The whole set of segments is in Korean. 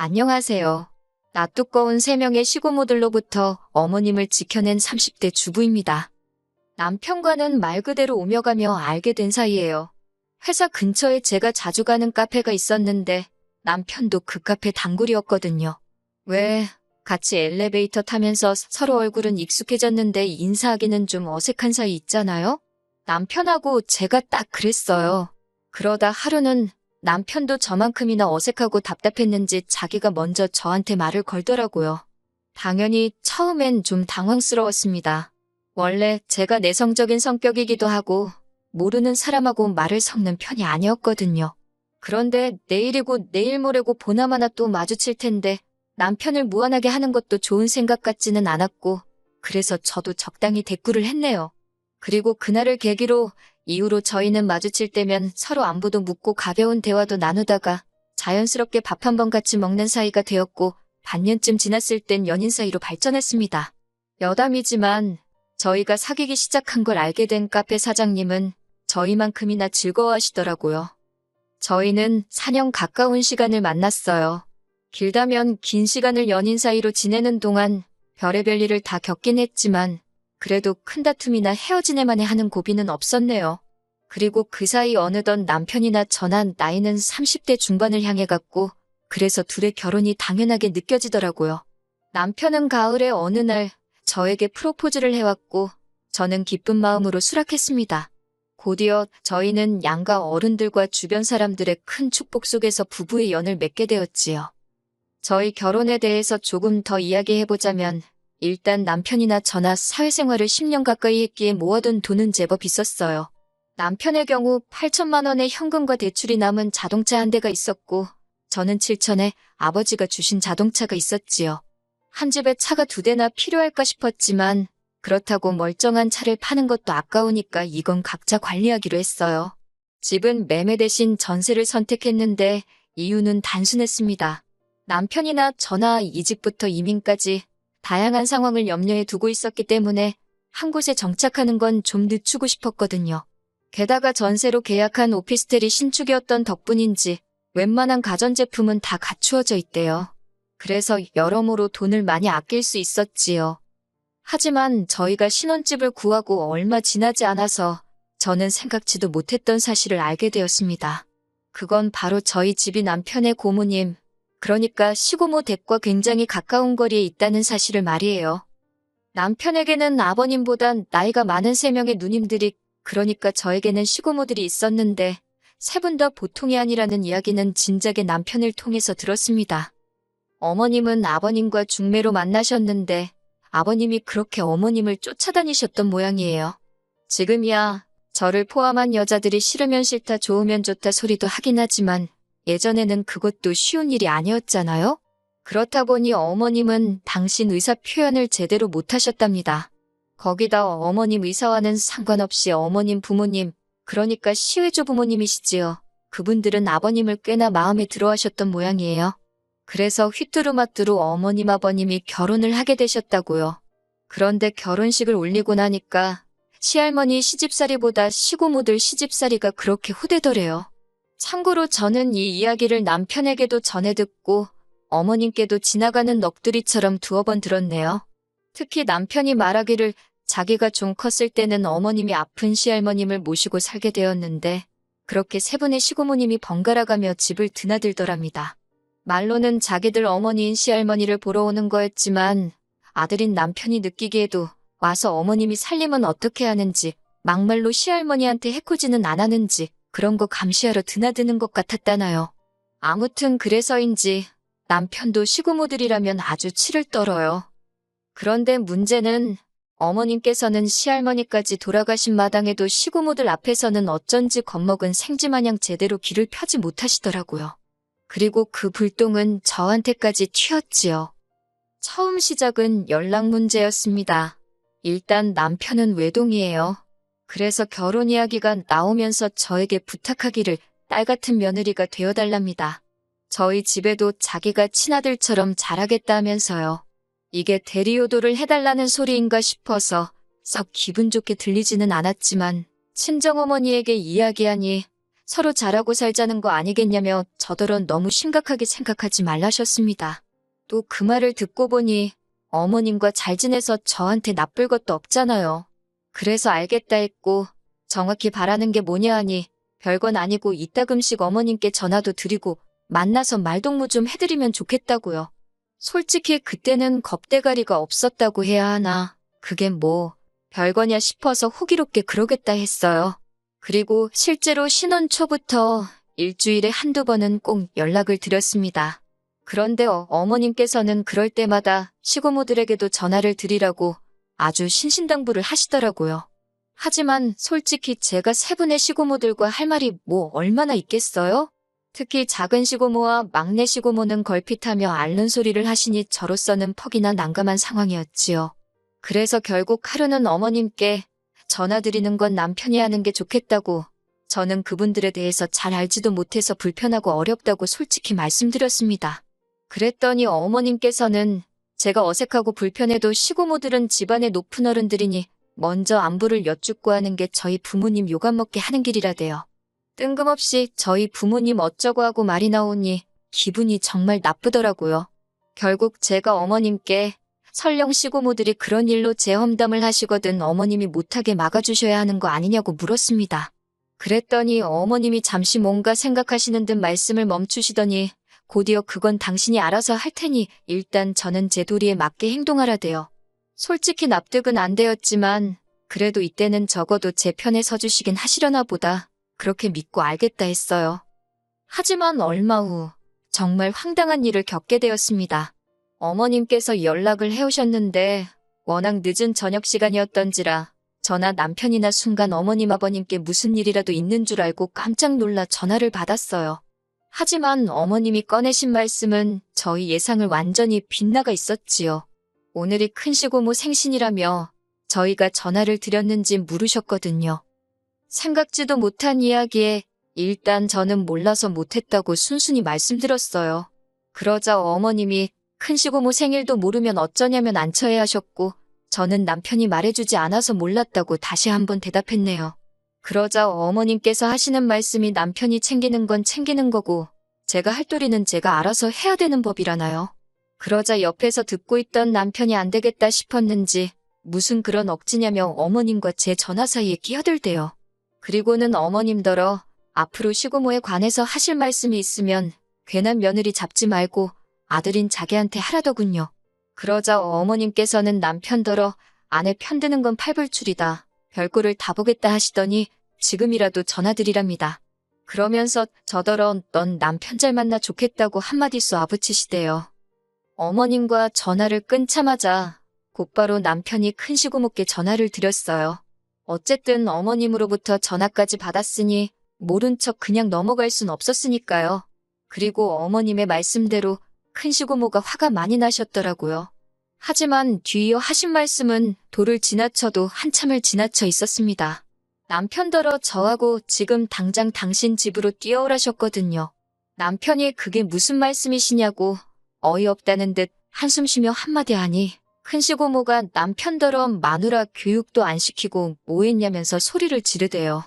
안녕하세요. 낯두꺼운 3명의 시고모들로부터 어머님을 지켜낸 30대 주부입니다. 남편과는 말 그대로 오며 가며 알게 된 사이예요. 회사 근처에 제가 자주 가는 카페가 있었는데 남편도 그 카페 단골이었거든요. 왜 같이 엘리베이터 타면서 서로 얼굴은 익숙해졌는데 인사하기는 좀 어색한 사이 있잖아요? 남편하고 제가 딱 그랬어요. 그러다 하루는 남편도 저만큼이나 어색하고 답답했는지 자기가 먼저 저한테 말을 걸더라고요. 당연히 처음엔 좀 당황스러웠습니다. 원래 제가 내성적인 성격이기도 하고 모르는 사람하고 말을 섞는 편이 아니었거든요. 그런데 내일이고 내일 모레고 보나마나 또 마주칠 텐데 남편을 무안하게 하는 것도 좋은 생각 같지는 않았고 그래서 저도 적당히 대꾸를 했네요. 그리고 그날을 계기로 이후로 저희는 마주칠 때면 서로 안부도 묻고 가벼운 대화도 나누다가 자연스럽게 밥 한 번 같이 먹는 사이가 되었고 반년쯤 지났을 땐 연인 사이로 발전했습니다. 여담이지만 저희가 사귀기 시작한 걸 알게 된 카페 사장님은 저희만큼이나 즐거워하시더라고요. 저희는 4년 가까운 시간을 만났어요. 길다면 긴 시간을 연인 사이로 지내는 동안 별의별 일을 다 겪긴 했지만 그래도 큰 다툼이나 헤어지네만에 하는 고비는 없었네요. 그리고 그 사이 어느덧 남편이나 저나 나이는 30대 중반을 향해 갔고 그래서 둘의 결혼이 당연하게 느껴지더라고요. 남편은 가을에 어느 날 저에게 프로포즈를 해왔고 저는 기쁜 마음으로 수락했습니다. 곧이어 저희는 양가 어른들과 주변 사람들의 큰 축복 속에서 부부의 연을 맺게 되었지요. 저희 결혼에 대해서 조금 더 이야기해보자면 일단 남편이나 저나 사회생활을 10년 가까이 했기에 모아둔 돈은 제법 있었어요. 남편의 경우 8천만 원의 현금과 대출이 남은 자동차 한 대가 있었고 저는 7천에 아버지가 주신 자동차가 있었지요. 한 집에 차가 2대나 필요할까 싶었지만 그렇다고 멀쩡한 차를 파는 것도 아까우니까 이건 각자 관리하기로 했어요. 집은 매매 대신 전세를 선택했는데 이유는 단순했습니다. 남편이나 저나 이직부터 이민까지 다양한 상황을 염려해 두고 있었기 때문에 한 곳에 정착하는 건 좀 늦추고 싶었거든요. 게다가 전세로 계약한 오피스텔이 신축이었던 덕분인지 웬만한 가전제품은 다 갖추어져 있대요. 그래서 여러모로 돈을 많이 아낄 수 있었지요. 하지만 저희가 신혼집을 구하고 얼마 지나지 않아서 저는 생각지도 못했던 사실을 알게 되었습니다. 그건 바로 저희 집이 남편의 고모님, 그러니까 시고모 댁과 굉장히 가까운 거리에 있다는 사실을 말이에요. 남편에게는 아버님보단 나이가 많은 3명의 누님들이, 그러니까 저에게는 시고모들이 있었는데 3분 다 보통이 아니라는 이야기는 진작에 남편을 통해서 들었습니다. 어머님은 아버님과 중매로 만나셨는데 아버님이 그렇게 어머님을 쫓아다니셨던 모양이에요. 지금이야 저를 포함한 여자들이 싫으면 싫다 좋으면 좋다 소리도 하긴 하지만 예전에는 그것도 쉬운 일이 아니었잖아요? 그렇다 보니 어머님은 당신 의사 표현을 제대로 못하셨답니다. 거기다 어머님 의사와는 상관없이 어머님 부모님, 그러니까 시외조 부모님이시지요. 그분들은 아버님을 꽤나 마음에 들어하셨던 모양이에요. 그래서 휘뚜루마뚜루 어머님 아버님이 결혼을 하게 되셨다고요. 그런데 결혼식을 올리고 나니까 시할머니 시집살이보다 시고모들 시집살이가 그렇게 후되더래요. 참고로 저는 이 이야기를 남편에게도 전해 듣고 어머님께도 지나가는 넋두리처럼 2번 들었네요. 특히 남편이 말하기를 자기가 좀 컸을 때는 어머님이 아픈 시할머님을 모시고 살게 되었는데 그렇게 3분의 시고모님이 번갈아가며 집을 드나들더랍니다. 말로는 자기들 어머니인 시할머니를 보러 오는 거였지만 아들인 남편이 느끼기에도 와서 어머님이 살림은 어떻게 하는지 막말로 시할머니한테 해코지는 안 하는지 그런 거 감시하러 드나드는 것 같았다나요. 아무튼 그래서인지 남편도 시고모들이라면 아주 치를 떨어요. 그런데 문제는 어머님께서는 시할머니까지 돌아가신 마당에도 시고모들 앞에서는 어쩐지 겁먹은 생쥐마냥 제대로 길을 펴지 못하시더라고요. 그리고 그 불똥은 저한테까지 튀었지요. 처음 시작은 연락 문제였습니다. 일단 남편은 외동이에요. 그래서 결혼 이야기가 나오면서 저에게 부탁하기를 딸 같은 며느리가 되어달랍니다. 저희 집에도 자기가 친아들처럼 잘하겠다면서요. 이게 대리효도를 해달라는 소리인가 싶어서 썩 기분 좋게 들리지는 않았지만 친정어머니에게 이야기하니 서로 잘하고 살자는 거 아니겠냐며 저더러 너무 심각하게 생각하지 말라셨습니다. 또 그 말을 듣고 보니 어머님과 잘 지내서 저한테 나쁠 것도 없잖아요. 그래서 알겠다 했고 정확히 바라는 게 뭐냐 하니 별건 아니고 이따금씩 어머님께 전화도 드리고 만나서 말동무 좀 해드리면 좋겠다고요. 솔직히 그때는 겁대가리가 없었다고 해야 하나. 그게 뭐 별거냐 싶어서 호기롭게 그러겠다 했어요. 그리고 실제로 신혼 초부터 일주일에 한두 번은 꼭 연락을 드렸습니다. 그런데 어머님께서는 그럴 때마다 시고모들에게도 전화를 드리라고 아주 신신당부를 하시더라고요. 하지만 솔직히 제가 세 분의 시고모들과 할 말이 뭐 얼마나 있겠어요? 특히 작은 시고모와 막내 시고모는 걸핏하며 앓는 소리를 하시니 저로서는 퍽이나 난감한 상황이었지요. 그래서 결국 하루는 어머님께 전화드리는 건 남편이 하는 게 좋겠다고, 저는 그분들에 대해서 잘 알지도 못해서 불편하고 어렵다고 솔직히 말씀드렸습니다. 그랬더니 어머님께서는 제가 어색하고 불편해도 시고모들은 집안의 높은 어른들이니 먼저 안부를 여쭙고 하는 게 저희 부모님 요감 먹게 하는 길이라대요. 뜬금없이 저희 부모님 어쩌고 하고 말이 나오니 기분이 정말 나쁘더라고요. 결국 제가 어머님께 설령 시고모들이 그런 일로 제 험담을 하시거든 어머님이 못하게 막아주셔야 하는 거 아니냐고 물었습니다. 그랬더니 어머님이 잠시 뭔가 생각하시는 듯 말씀을 멈추시더니 곧이어 그건 당신이 알아서 할 테니 일단 저는 제 도리에 맞게 행동하라대요. 솔직히 납득은 안 되었지만 그래도 이때는 적어도 제 편에 서주시긴 하시려나 보다 그렇게 믿고 알겠다 했어요. 하지만 얼마 후 정말 황당한 일을 겪게 되었습니다. 어머님께서 연락을 해오셨는데 워낙 늦은 저녁 시간이었던지라 저나 남편이나 순간 어머님 아버님께 무슨 일이라도 있는 줄 알고 깜짝 놀라 전화를 받았어요. 하지만 어머님이 꺼내신 말씀은 저희 예상을 완전히 빗나가 있었지요. 오늘이 큰 시고모 생신이라며 저희가 전화를 드렸는지 물으셨거든요. 생각지도 못한 이야기에 일단 저는 몰라서 못했다고 순순히 말씀드렸어요. 그러자 어머님이 큰 시고모 생일도 모르면 어쩌냐면 안처해 하셨고 저는 남편이 말해주지 않아서 몰랐다고 다시 한번 대답했네요. 그러자 어머님께서 하시는 말씀이 남편이 챙기는 건 챙기는 거고 제가 할 도리는 제가 알아서 해야 되는 법이라나요. 그러자 옆에서 듣고 있던 남편이 안 되겠다 싶었는지 무슨 그런 억지냐며 어머님과 제 전화 사이에 끼어들대요. 그리고는 어머님더러 앞으로 시고모에 관해서 하실 말씀이 있으면 괜한 며느리 잡지 말고 아들인 자기한테 하라더군요. 그러자 어머님께서는 남편더러 아내 편드는 건 팔불출이다. 별꼴을 다 보겠다 하시더니 지금이라도 전화드리랍니다. 그러면서 저더러 넌 남편 잘 만나 좋겠다고 한마디 쏘아붙이시대요. 어머님과 전화를 끊자마자 곧바로 남편이 큰 시고모께 전화를 드렸어요. 어쨌든 어머님으로부터 전화까지 받았으니 모른 척 그냥 넘어갈 순 없었으니까요. 그리고 어머님의 말씀대로 큰 시고모가 화가 많이 나셨더라고요. 하지만 뒤이어 하신 말씀은 도를 지나쳐도 한참을 지나쳐 있었습니다. 남편더러 저하고 지금 당장 당신 집으로 뛰어오라셨거든요. 남편이 그게 무슨 말씀이시냐고 어이없다는 듯 한숨 쉬며 한마디 하니 큰 시고모가 남편더러 마누라 교육도 안 시키고 뭐 했냐면서 소리를 지르대요.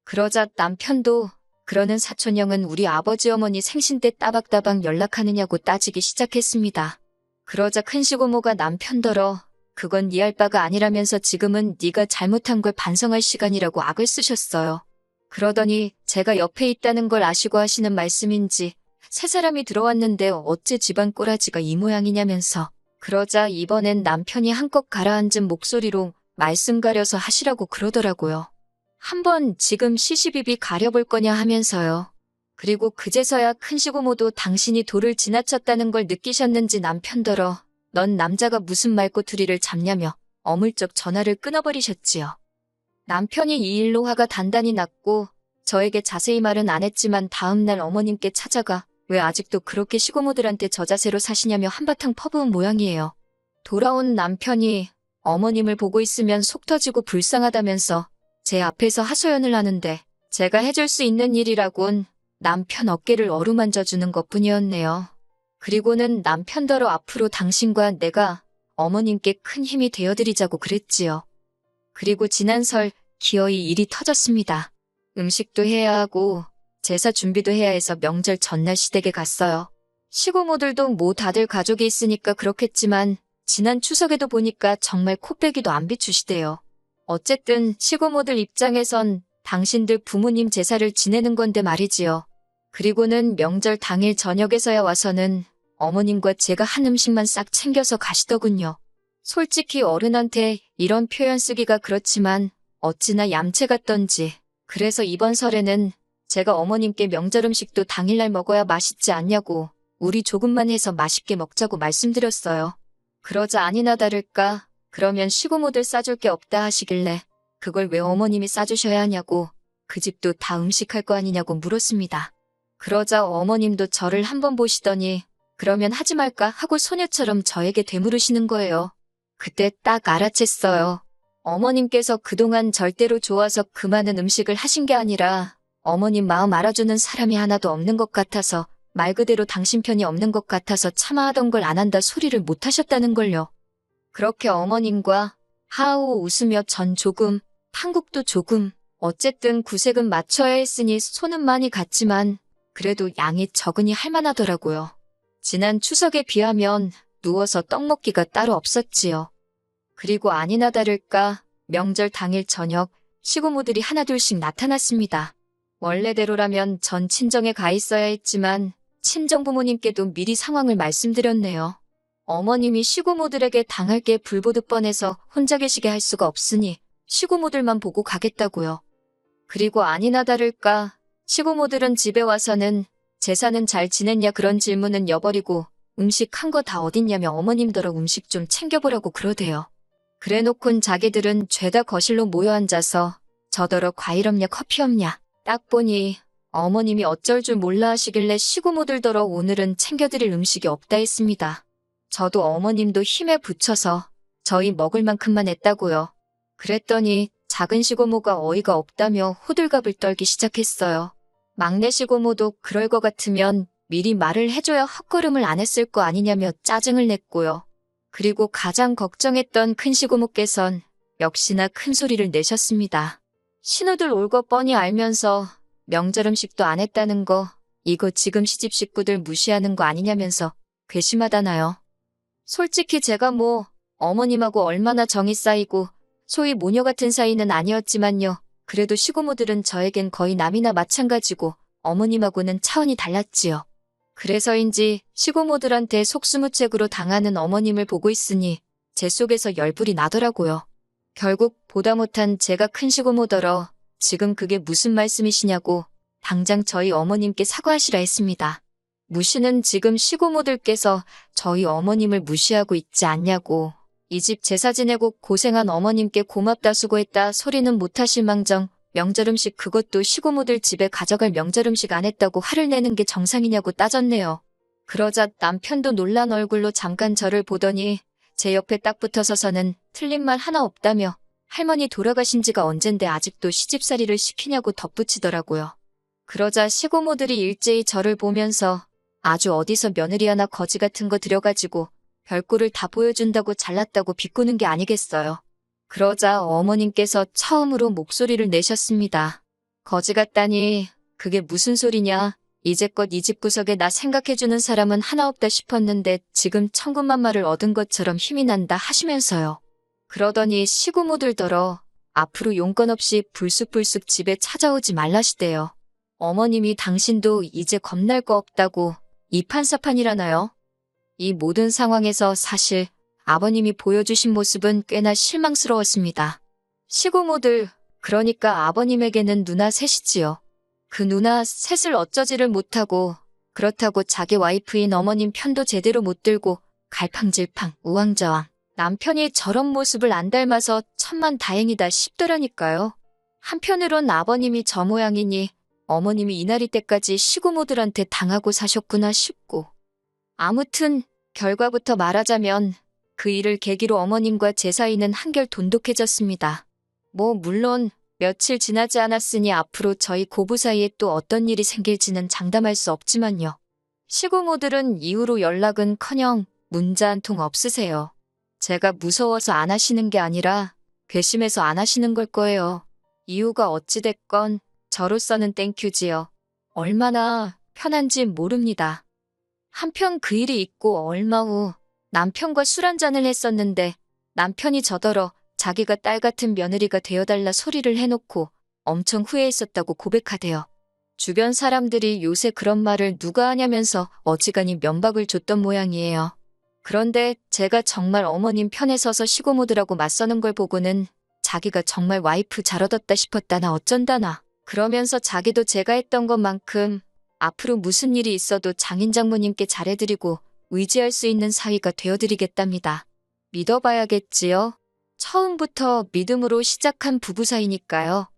그러자 남편도 그러는 사촌형은 우리 아버지 어머니 생신 때 따박따박 연락하느냐고 따지기 시작했습니다. 그러자 큰 시고모가 남편더러 그건 네 할 바가 아니라면서 지금은 네가 잘못한 걸 반성할 시간이라고 악을 쓰셨어요. 그러더니 제가 옆에 있다는 걸 아시고 하시는 말씀인지 세 사람이 들어왔는데 어째 집안 꼬라지가 이 모양이냐면서 그러자 이번엔 남편이 한껏 가라앉은 목소리로 말씀 가려서 하시라고 그러더라고요. 한번 지금 시시비비 가려볼 거냐 하면서요. 그리고 그제서야 큰 시고모도 당신이 도를 지나쳤다는 걸 느끼셨는지 남편더러 넌 남자가 무슨 말꼬투리를 잡냐며 어물쩍 전화를 끊어버리셨지요. 남편이 이 일로 화가 단단히 났고 저에게 자세히 말은 안 했지만 다음날 어머님께 찾아가 왜 아직도 그렇게 시고모들한테 저 자세로 사시냐며 한바탕 퍼부은 모양이에요. 돌아온 남편이 어머님을 보고 있으면 속 터지고 불쌍하다면서 제 앞에서 하소연을 하는데 제가 해줄 수 있는 일이라곤 남편 어깨를 어루만져주는 것뿐이었네요. 그리고는 남편더러 앞으로 당신과 내가 어머님께 큰 힘이 되어드리자고 그랬지요. 그리고 지난 설 기어이 일이 터졌습니다. 음식도 해야 하고 제사 준비도 해야 해서 명절 전날 시댁에 갔어요. 시고모들도 뭐 다들 가족이 있으니까 그렇겠지만 지난 추석에도 보니까 정말 코빼기도 안 비추시대요. 어쨌든 시고모들 입장에선 당신들 부모님 제사를 지내는 건데 말이지요. 그리고는 명절 당일 저녁에서야 와서는 어머님과 제가 한 음식만 싹 챙겨서 가시더군요. 솔직히 어른한테 이런 표현 쓰기가 그렇지만 어찌나 얌체 같던지. 그래서 이번 설에는 제가 어머님께 명절 음식도 당일날 먹어야 맛있지 않냐고 우리 조금만 해서 맛있게 먹자고 말씀드렸어요. 그러자 아니나 다를까 그러면 시고모들 싸줄 게 없다 하시길래 그걸 왜 어머님이 싸주셔야 하냐고 그 집도 다 음식할 거 아니냐고 물었습니다. 그러자 어머님도 저를 한번 보시더니 그러면 하지 말까 하고 소녀처럼 저에게 되물으시는 거예요. 그때 딱 알아챘어요. 어머님께서 그동안 절대로 좋아서 그 많은 음식을 하신 게 아니라 어머님 마음 알아주는 사람이 하나도 없는 것 같아서 말 그대로 당신 편이 없는 것 같아서 차마 하던 걸 안 한다 소리를 못 하셨다는 걸요. 그렇게 어머님과 하하호 웃으며 전 조금, 한국도 조금, 어쨌든 구색은 맞춰야 했으니 손은 많이 갔지만 그래도 양이 적으니 할만하더라고요. 지난 추석에 비하면 누워서 떡 먹기가 따로 없었지요. 그리고 아니나 다를까 명절 당일 저녁 시고모들이 하나둘씩 나타났습니다. 원래대로라면 전 친정에 가 있어야 했지만 친정 부모님께도 미리 상황을 말씀드렸네요. 어머님이 시고모들에게 당할 게 불보듯 뻔해서 혼자 계시게 할 수가 없으니 시고모들만 보고 가겠다고요. 그리고 아니나 다를까 시고모들은 집에 와서는 제사는 잘 지냈냐 그런 질문은 여버리고 음식 한 거 다 어딨냐며 어머님더러 음식 좀 챙겨보라고 그러대요. 그래놓곤 자기들은 죄다 거실로 모여 앉아서 저더러 과일 없냐 커피 없냐 딱 보니 어머님이 어쩔 줄 몰라 하시길래 시고모들더러 오늘은 챙겨드릴 음식이 없다 했습니다. 저도 어머님도 힘에 부쳐서 저희 먹을 만큼만 했다고요. 그랬더니 작은 시고모가 어이가 없다며 호들갑을 떨기 시작했어요. 막내 시고모도 그럴 것 같으면 미리 말을 해줘야 헛걸음을 안 했을 거 아니냐며 짜증을 냈고요. 그리고 가장 걱정했던 큰 시고모께선 역시나 큰 소리를 내셨습니다. 신우들 올 거 뻔히 알면서 명절 음식도 안 했다는 거 이거 지금 시집 식구들 무시하는 거 아니냐면서 괘씸하다나요. 솔직히 제가 뭐 어머님하고 얼마나 정이 쌓이고 소위 모녀 같은 사이는 아니었지만요. 그래도 시고모들은 저에겐 거의 남이나 마찬가지고 어머님하고는 차원이 달랐지요. 그래서인지 시고모들한테 속수무책으로 당하는 어머님을 보고 있으니 제 속에서 열불이 나더라고요. 결국 보다 못한 제가 큰 시고모더러 지금 그게 무슨 말씀이시냐고 당장 저희 어머님께 사과하시라 했습니다. 무시는 지금 시고모들께서 저희 어머님을 무시하고 있지 않냐고 이 집 제사 지내고 고생한 어머님께 고맙다 수고했다 소리는 못하실 망정 명절 음식 그것도 시고모들 집에 가져갈 명절 음식 안 했다고 화를 내는 게 정상이냐고 따졌네요. 그러자 남편도 놀란 얼굴로 잠깐 저를 보더니 제 옆에 딱 붙어서서는 틀린 말 하나 없다며 할머니 돌아가신 지가 언젠데 아직도 시집살이를 시키냐고 덧붙이더라고요. 그러자 시고모들이 일제히 저를 보면서 아주 어디서 며느리 하나 거지 같은 거 들여가지고 별꼴을 다 보여준다고 잘났다고 비꼬는 게 아니겠어요. 그러자 어머님께서 처음으로 목소리를 내셨습니다. 거지 같다니 그게 무슨 소리냐. 이제껏 이 집 구석에 나 생각해주는 사람은 하나 없다 싶었는데 지금 천군만마를 얻은 것처럼 힘이 난다 하시면서요. 그러더니 시고모들더러 앞으로 용건 없이 불쑥불쑥 집에 찾아오지 말라시대요. 어머님이 당신도 이제 겁날 거 없다고 이판사판이라나요? 이 모든 상황에서 사실 아버님이 보여주신 모습은 꽤나 실망스러웠습니다. 시고모들, 그러니까 아버님에게는 누나 셋이지요. 그 누나 셋을 어쩌지를 못하고 그렇다고 자기 와이프인 어머님 편도 제대로 못 들고 갈팡질팡 우왕좌왕 남편이 저런 모습을 안 닮아서 천만다행이다 싶더라니까요. 한편으론 아버님이 저 모양이니 어머님이 이날이 때까지 시고모들한테 당하고 사셨구나 싶고 아무튼 결과부터 말하자면 그 일을 계기로 어머님과 제 사이는 한결 돈독해졌습니다. 뭐 물론 며칠 지나지 않았으니 앞으로 저희 고부 사이에 또 어떤 일이 생길지는 장담할 수 없지만요. 시고모들은 이후로 연락은커녕 문자 한 통 없으세요. 제가 무서워서 안 하시는 게 아니라 괘씸해서 안 하시는 걸 거예요. 이유가 어찌됐건 저로서는 땡큐지요. 얼마나 편한지 모릅니다. 한편 그 일이 있고 얼마 후 남편과 술 한잔을 했었는데 남편이 저더러 자기가 딸 같은 며느리가 되어달라 소리를 해놓고 엄청 후회했었다고 고백하대요. 주변 사람들이 요새 그런 말을 누가 하냐면서 어지간히 면박을 줬던 모양이에요. 그런데 제가 정말 어머님 편에 서서 시고모드라고 맞서는 걸 보고는 자기가 정말 와이프 잘 얻었다 싶었다나 어쩐다나 그러면서 자기도 제가 했던 것만큼 앞으로 무슨 일이 있어도 장인 장모님께 잘해드리고 의지할 수 있는 사위가 되어드리겠답니다. 믿어봐야겠지요. 처음부터 믿음으로 시작한 부부 사이니까요.